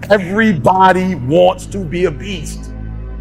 Everybody wants to be a beast.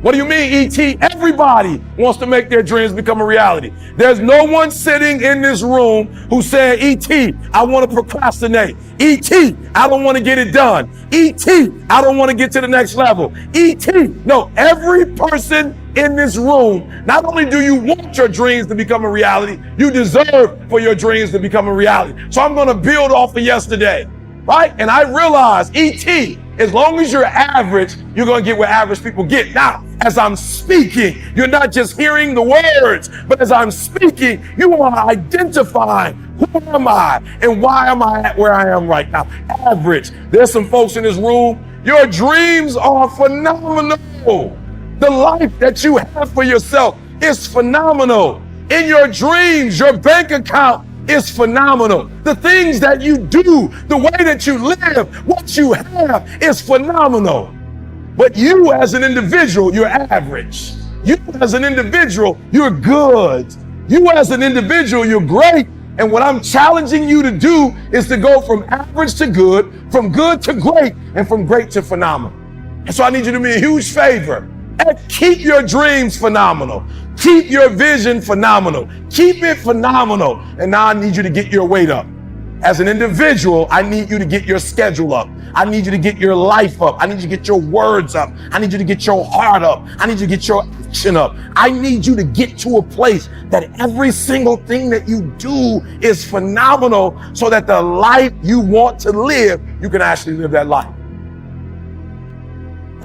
What do you mean, E.T.? Everybody wants to make their dreams become a reality. There's no one sitting in this room who said, E.T., I want to procrastinate. E.T., I don't want to get it done. E.T., I don't want to get to the next level. E.T., no, every person in this room, not only do you want your dreams to become a reality, you deserve for your dreams to become a reality. So I'm going to build off of yesterday, right? And I realize, E.T., as long as you're average, you're going to get what average people get. Now, as I'm speaking, you're not just hearing the words, but as I'm speaking, you are identifying who am I and why am I at where I am right now. Average. There's some folks in this room, your dreams are phenomenal. The life that you have for yourself is phenomenal. In your dreams, your bank account is phenomenal. The things that you do, the way that you live, what you have is phenomenal. But you as an individual, you're average. You as an individual, you're good. You as an individual, you're great. And what I'm challenging you to do is to go from average to good, from good to great, and from great to phenomenal. And so I need you to do me a huge favor and keep your dreams phenomenal. Keep your vision phenomenal. Keep it phenomenal. And now I need you to get your weight up. As an individual, I need you to get your schedule up. I need you to get your life up. I need you to get your words up. I need you to get your heart up. I need you to get your action up. I need you to get to a place that every single thing that you do is phenomenal so that the life you want to live, you can actually live that life.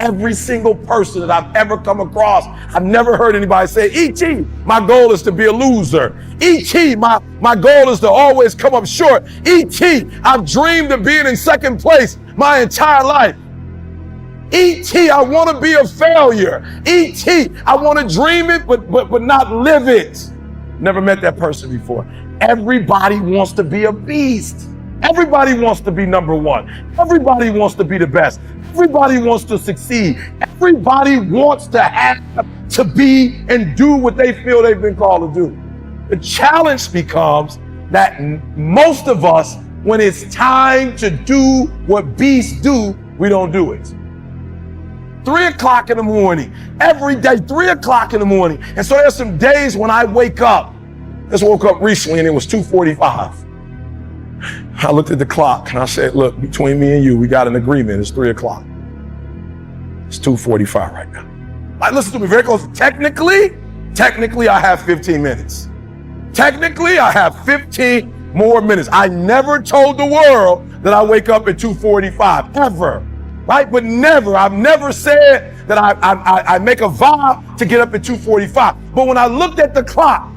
Every single person that I've ever come across, I've never heard anybody say, E.T., my goal is to be a loser. E.T., my goal is to always come up short. E.T., I've dreamed of being in second place my entire life. E.T., I want to be a failure. E.T., I want to dream it, but not live it. Never met that person before. Everybody wants to be a beast. Everybody wants to be number one. Everybody wants to be the best. Everybody wants to succeed. Everybody wants to have to be and do what they feel they've been called to do. The challenge becomes that most of us, when it's time to do what beasts do, we don't do it. 3 o'clock in the morning, every day, 3 o'clock in the morning. And so there's some days when I wake up. I just woke up recently and it was 2:45. I looked at the clock and I said, look, between me and you, we got an agreement. It's 3 o'clock. It's 2:45 right now. Like, listen to me very close. Technically, I have 15 minutes. Technically, I have 15 more minutes. I never told the world that I wake up at 2:45, ever, right? But never, I've never said that I make a vow to get up at 2:45. But when I looked at the clock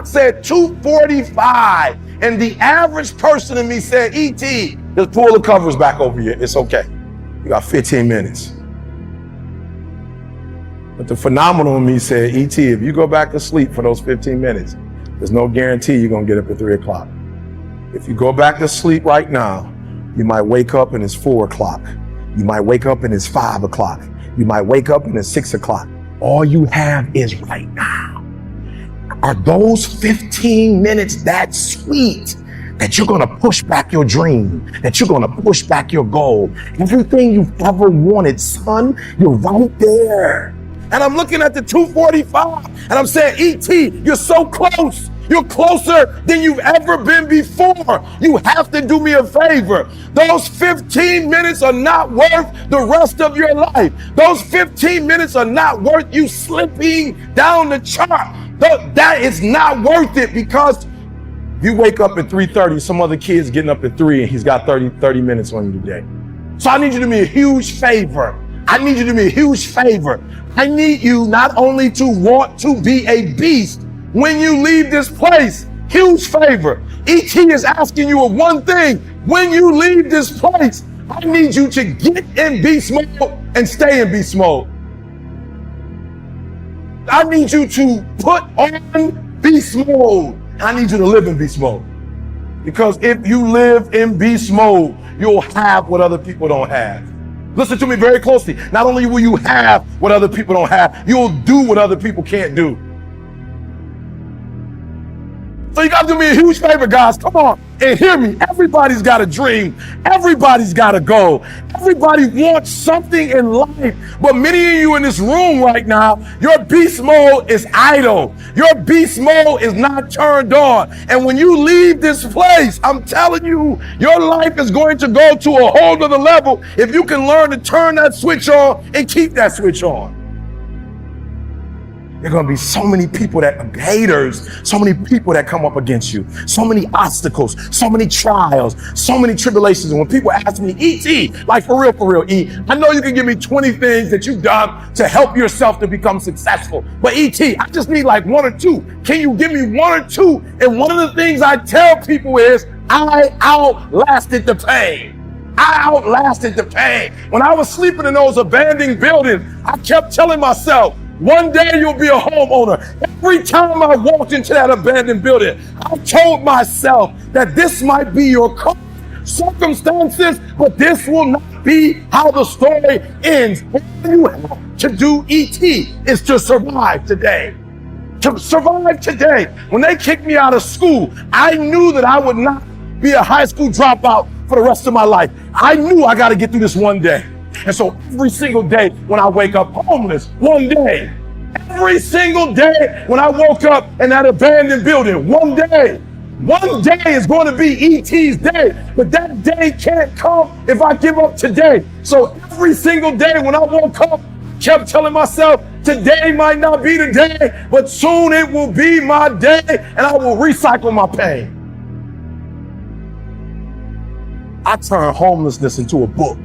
said 2:45. And the average person in me said, E.T., just pull the covers back over you. It's okay. You got 15 minutes. But the phenomenal in me said, E.T., if you go back to sleep for those 15 minutes, there's no guarantee you're going to get up at 3 o'clock. If you go back to sleep right now, you might wake up and it's 4 o'clock. You might wake up and it's 5 o'clock. You might wake up and it's 6 o'clock. All you have is right now. Are those 15 minutes that sweet that you're going to push back your dream, that you're going to push back your goal? Everything you've ever wanted, son, you're right there. And I'm looking at the 2:45 and I'm saying, E.T., you're so close. You're closer than you've ever been before. You have to do me a favor. Those 15 minutes are not worth the rest of your life. Those 15 minutes are not worth you slipping down the chart. That is not worth it, because you wake up at 3:30, some other kid's getting up at 3 and he's got 30 minutes on you today. So I need you to do me a huge favor. I need you to do me a huge favor. I need you not only to want to be a beast when you leave this place. Huge favor. E.T. is asking you of one thing. When you leave this place, I need you to get in beast mode and stay in beast mode. I need you to put on beast mode. I need you to live in beast mode. Because if you live in beast mode, you'll have what other people don't have. Listen to me very closely. Not only will you have what other people don't have, you'll do what other people can't do. So you gotta do me a huge favor, guys. Come on and hear me. Everybody's got a dream. Everybody's got a goal. Everybody wants something in life. But many of you in this room right now, your beast mode is idle. Your beast mode is not turned on. And when you leave this place, I'm telling you, your life is going to go to a whole other level if you can learn to turn that switch on and keep that switch on. There are going to be so many people that haters, so many people that come up against you, so many obstacles, so many trials, so many tribulations. And when people ask me, E.T., like for real, E, I know you can give me 20 things that you've done to help yourself to become successful. But E.T., I just need like one or two. Can you give me one or two? And one of the things I tell people is, I outlasted the pain. I outlasted the pain. When I was sleeping in those abandoned buildings, I kept telling myself, one day you'll be a homeowner. Every time I walked into that abandoned building, I told myself that this might be your circumstances, but this will not be how the story ends. What you have to do, E.T., is to survive today. To survive today. When they kicked me out of school, I knew that I would not be a high school dropout for the rest of my life. I knew I got to get through this one day. And so every single day when I wake up homeless, one day, every single day when I woke up in that abandoned building, one day is going to be E.T.'s day, but that day can't come if I give up today. So every single day when I woke up, kept telling myself, today might not be the day, but soon it will be my day and I will recycle my pain. I turned homelessness into a book.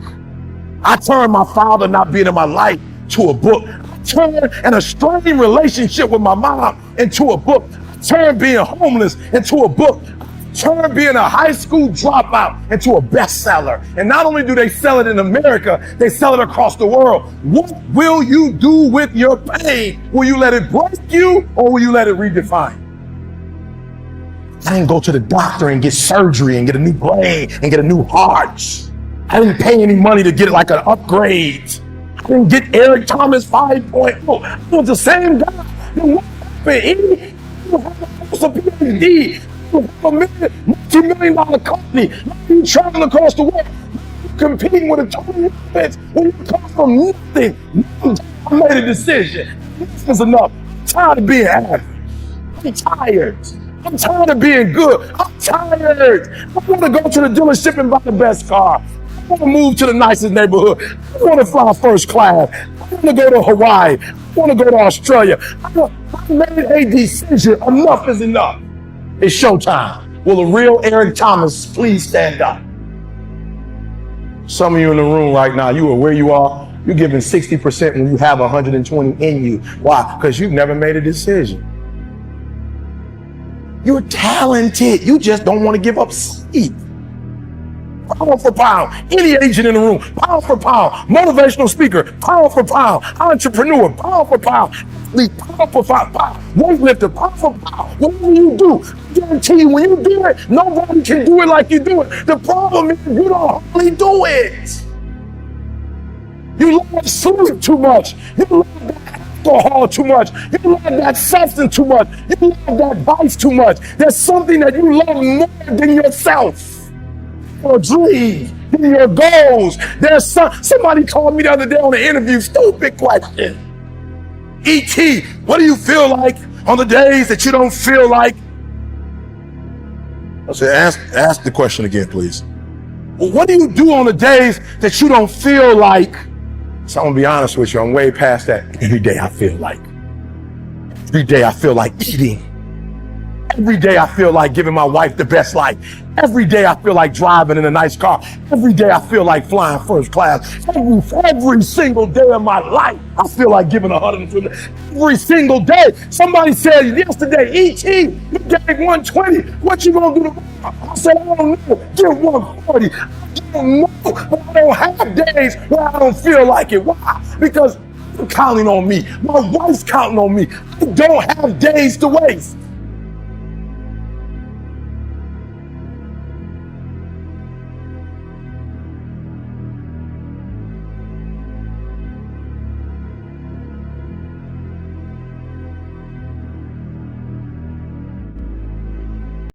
I turned my father not being in my life to a book. I turned an estranged relationship with my mom into a book. I turned being homeless into a book. I turned being a high school dropout into a bestseller. And not only do they sell it in America, they sell it across the world. What will you do with your pain? Will you let it break you or will you let it redefine? I didn't go to the doctor and get surgery and get a new brain and get a new heart. I didn't pay any money to get it like an upgrade. I didn't get Eric Thomas 5.0. I was the same guy. Then what happened? You have a PhD. You have a multi-million-dollar company. You traveling across the world. You're competing with a Tony Robbins when you come from nothing. I made a decision. This is enough. I'm tired of being average. I'm tired. I'm tired of being good. I'm tired. I want to go to the dealership and buy the best car. I want to move to the nicest neighborhood. I want to fly first class. I want to go to Hawaii. I want to go to Australia. I made a decision. Enough is enough. It's showtime. Will a real Eric Thomas please stand up? Some of you in the room right now, you are where you are. You're giving 60% when you have 120 in you. Why? Because you've never made a decision. You're talented. You just don't want to give up sleep. Pound for pound, any agent in the room, pound for pound, motivational speaker, pound for pound, entrepreneur, pound for pound, athlete, pound for pound, weightlifter, pound for pound. Whatever you do, I guarantee you, when you do it, nobody can do it like you do it. The problem is you don't hardly do it. You love sleep too much. You love that alcohol too much. You love that substance too much. You love that vice too much. There's something that you love more than yourself. Your dreams, your goals. There's somebody called me the other day on an interview, stupid question. E.T., what do you feel like on the days that you don't feel like? I said, ask the question again, please. Well, what do you do on the days that you don't feel like? So I'm gonna be honest with you, I'm way past that. Every day I feel like. Every day I feel like eating. Every day I feel like giving my wife the best life. Every day I feel like driving in a nice car. Every day I feel like flying first class. Every single day of my life, I feel like giving 120. Every single day. Somebody said yesterday, E.T., you gave 120. What you gonna do tomorrow? I said, I don't know. Give 140. I don't know. But I don't have days where I don't feel like it. Why? Because you're counting on me. My wife's counting on me. I don't have days to waste.